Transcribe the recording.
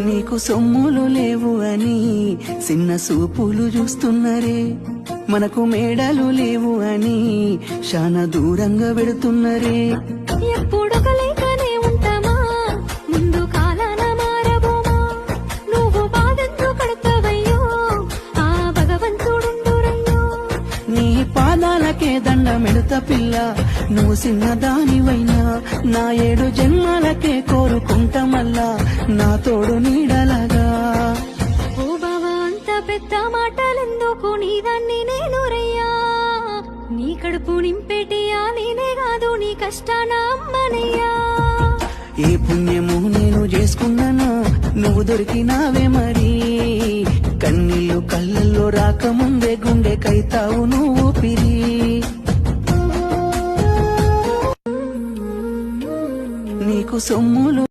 నీకు సొమ్ములు లేవు అని చిన్న సూపులు చూస్తున్నరే, మనకు మేడలు లేవు అని శానా దూరంగా పెడుతున్నరే. ఎప్పుడు కలేకనే ఉంటామా, ముందు కాలాన మారబోమా, నువ్వు బాధెందుకు పడతావయ్యో, ఆ భగవంతుడుండురయ్యో. నీ పాదాలకే దండమెడుత పిల్ల, నువ్వు చిన్నదానివైనా నా 7 జన్మాలకే కోరుకుంటా మల్లా నా తోడు నీడలగా. ఓ బావా అంత పెద్ద మాటలెందుకు, నీదాన్ని నేను రయ్యా, నీ కడుపు నింపేటియా నేనే కాదు, నీ కష్టాన అమ్మనయ్యా. ఏ పుణ్యము నేను చేసుకున్నానా, నువ్వు దొరికినావే మరి. కన్నీళ్ళు కళ్ళల్లో రాకముందే గుండె కైతావు నువ్వు పిరి. నీకు సొమ్ములు